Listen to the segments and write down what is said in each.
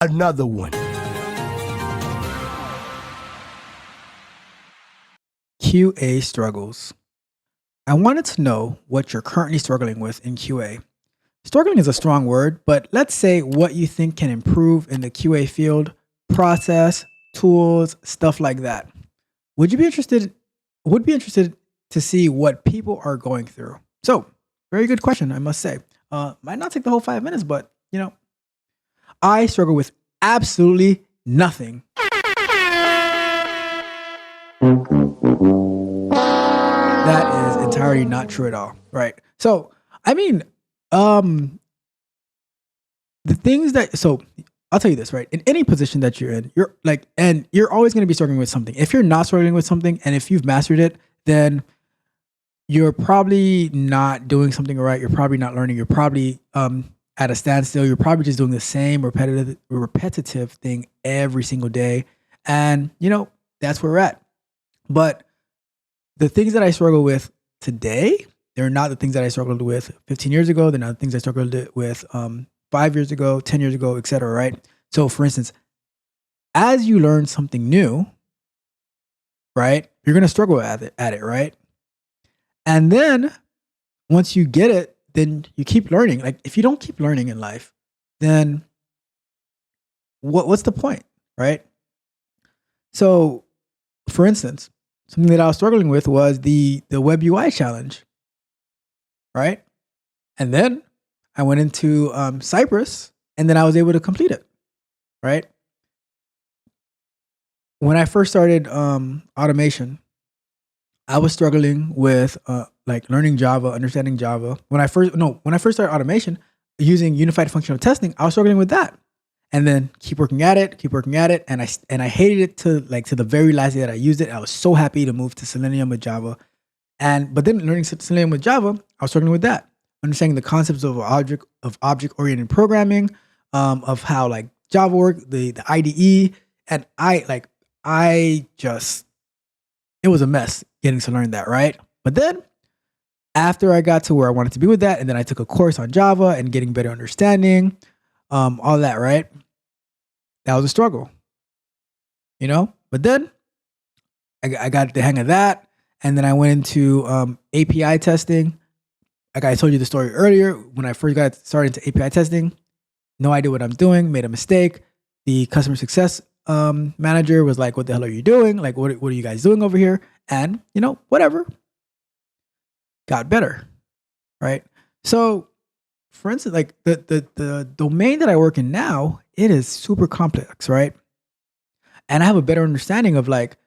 another one. QA struggles. I wanted to know what you're currently struggling with in QA. Struggling is a strong word, but let's say what you think can improve in the QA field, process, tools, stuff like that. Would you be interested? Would be interested to see what people are going through. So, very good question, I must say. Might not take the whole 5 minutes, but I struggle with absolutely nothing. That is entirely not true at all, right? So, I mean, the things that I'll tell you this, right? In any position that you're in, and you're always going to be struggling with something. If you're not struggling with something, and if you've mastered it, then you're probably not doing something right. You're probably not learning. You're probably at a standstill. You're probably just doing the same repetitive thing every single day, and that's where we're at. But the things that I struggle with today, they're not the things that I struggled with 15 years ago. They're not the things I struggled with 5 years ago, 10 years ago, etc. Right? So, for instance, as you learn something new, right, you're going to struggle at it, right? And then once you get it, then you keep learning. Like if you don't keep learning in life, then what's the point, right? So, for instance, something that I was struggling with was the web UI challenge, right? And then I went into Cypress, and then I was able to complete it, right? When I first started automation, I was struggling with like learning Java, understanding Java. When I first started automation using unified functional testing, I was struggling with that. And then keep working at it, and I hated it to the very last day that I used it. I was so happy to move to Selenium with Java. But then learning Selenium with Java, I was struggling with that. Understanding the concepts of object-oriented programming, of how like Java work, the IDE, and it was a mess getting to learn that, right? But then after I got to where I wanted to be with that, and then I took a course on Java and getting better understanding, all that, right? That was a struggle, But then I got the hang of that, and then I went into API testing. Like I told you the story earlier, when I first got started into API testing, no idea what I'm doing, made a mistake. The customer success manager was like, "What the hell are you doing? Like, what are you guys doing over here?" And whatever, got better, right? So, for instance, like the domain that I work in now, it is super complex, right? And I have a better understanding of like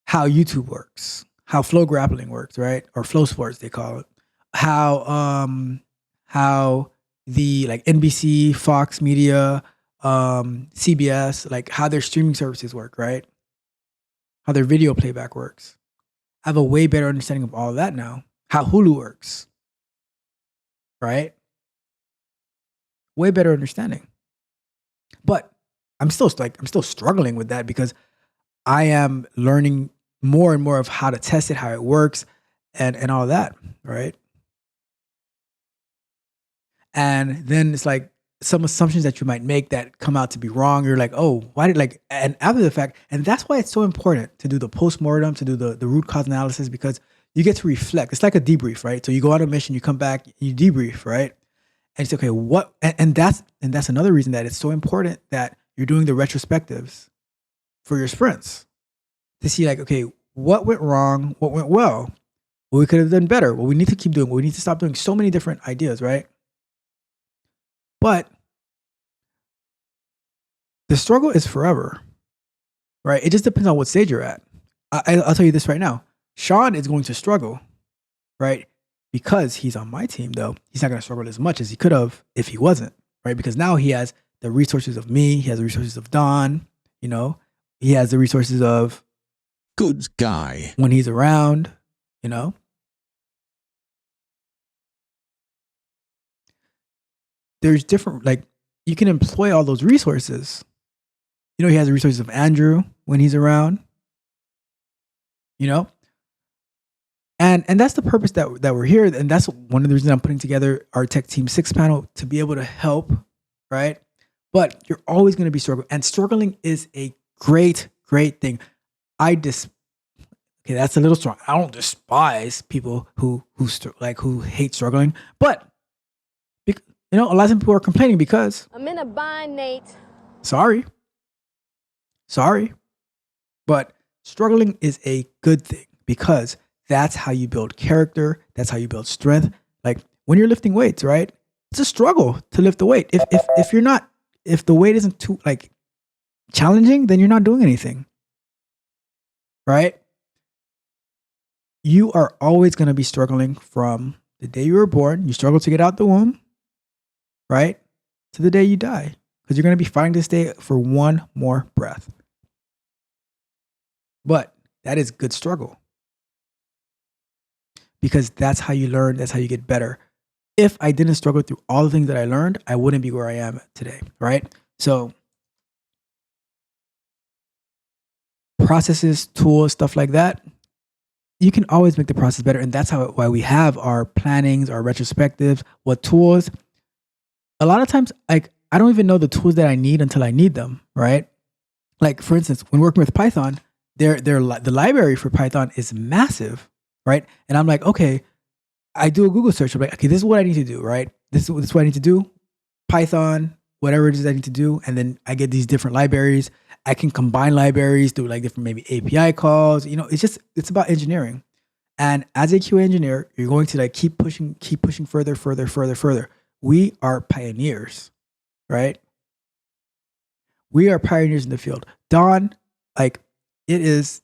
how YouTube works, how flow grappling works, right? Or flow sports they call it. How the like NBC, Fox Media, CBS, like how their streaming services work, right? How their video playback works. I have a way better understanding of all of that now. How Hulu works, right? Way better understanding. But I'm still struggling with that because I am learning more and more of how to test it, how it works, and all that, right? And then it's like some assumptions that you might make that come out to be wrong. You're like, oh, why did and after the fact, and that's why it's so important to do the postmortem, to do the root cause analysis, because you get to reflect. It's like a debrief, right? So you go on a mission, you come back, you debrief, right? And it's okay, and that's another reason that it's so important that you're doing the retrospectives for your sprints to see like, okay, what went wrong, what went well, what we could have done better, what we need to keep doing, what we need to stop doing. So many different ideas, right? But the struggle is forever, right? It just depends on what stage you're at. I'll tell you this right now. Sean is going to struggle, right? Because he's on my team, though. He's not going to struggle as much as he could have if he wasn't, right? Because now he has the resources of me. He has the resources of Don, He has the resources of good guy when he's around, There's different, like, you can employ all those resources. He has the resources of Andrew when he's around, And that's the purpose that we're here. And that's one of the reasons I'm putting together our Tech Team 6 panel, to be able to help, right? but you're always going to be struggling. And struggling is a great thing. Okay, that's a little strong. I don't despise people who hate struggling, but a lot of people are complaining because I'm in a bind, Nate. Sorry, but struggling is a good thing because that's how you build character. That's how you build strength. Like when you're lifting weights, right? It's a struggle to lift the weight. If the weight isn't too challenging, then you're not doing anything, right? You are always going to be struggling from the day you were born. You struggle to get out the womb, right? To the day you die, because you're going to be fighting to stay for one more breath. But that is good struggle because that's how you learn. That's how you get better. If I didn't struggle through all the things that I learned, I wouldn't be where I am today, right? So processes, tools, stuff like that, you can always make the process better. And that's why we have our plannings, our retrospectives, what tools. A lot of times, I don't even know the tools that I need until I need them, right? Like for instance, when working with Python, the library for Python is massive, right? And I'm like, okay, I do a Google search. I'm like, okay, this is what I need to do, right? This is what I need to do. Python, whatever it is I need to do. And then I get these different libraries. I can combine libraries, do like different maybe API calls. It's about engineering. And as a QA engineer, you're going to keep pushing further. We are pioneers, right? We are pioneers in the field. Don, it is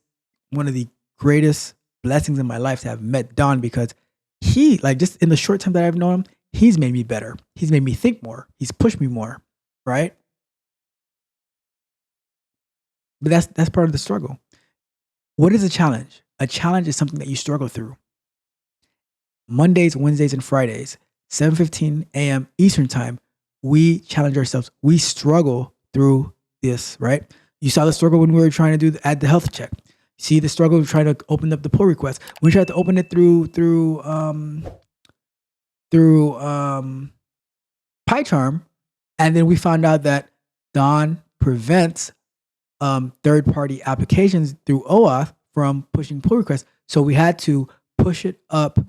one of the greatest blessings in my life to have met Don because he, just in the short time that I've known him, he's made me better. He's made me think more. He's pushed me more, right? But that's part of the struggle. What is a challenge? A challenge is something that you struggle through. Mondays, Wednesdays, and Fridays, 7:15 a.m. Eastern time, we challenge ourselves. We struggle through this, right? You saw the struggle when we were trying to add the health check. See the struggle of trying to open up the pull request. We tried to open it through PyCharm, and then we found out that Don prevents third-party applications through OAuth from pushing pull requests. So we had to push it up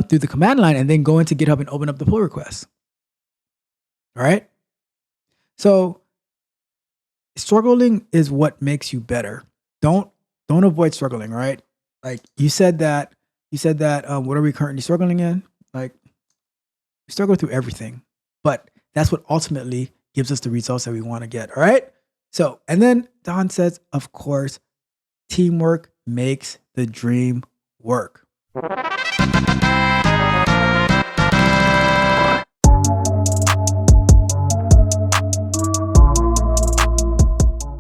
through the command line and then go into GitHub and open up the pull request. All right. So struggling is what makes you better. Don't avoid struggling, right? Like you said that what are we currently struggling in? Like we struggle through everything, but that's what ultimately gives us the results that we want to get. All right. So, and then Don says, of course, teamwork makes the dream work.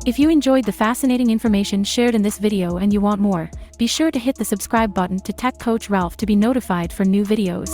If you enjoyed the fascinating information shared in this video and you want more, be sure to hit the subscribe button to Tech Coach Ralph to be notified for new videos.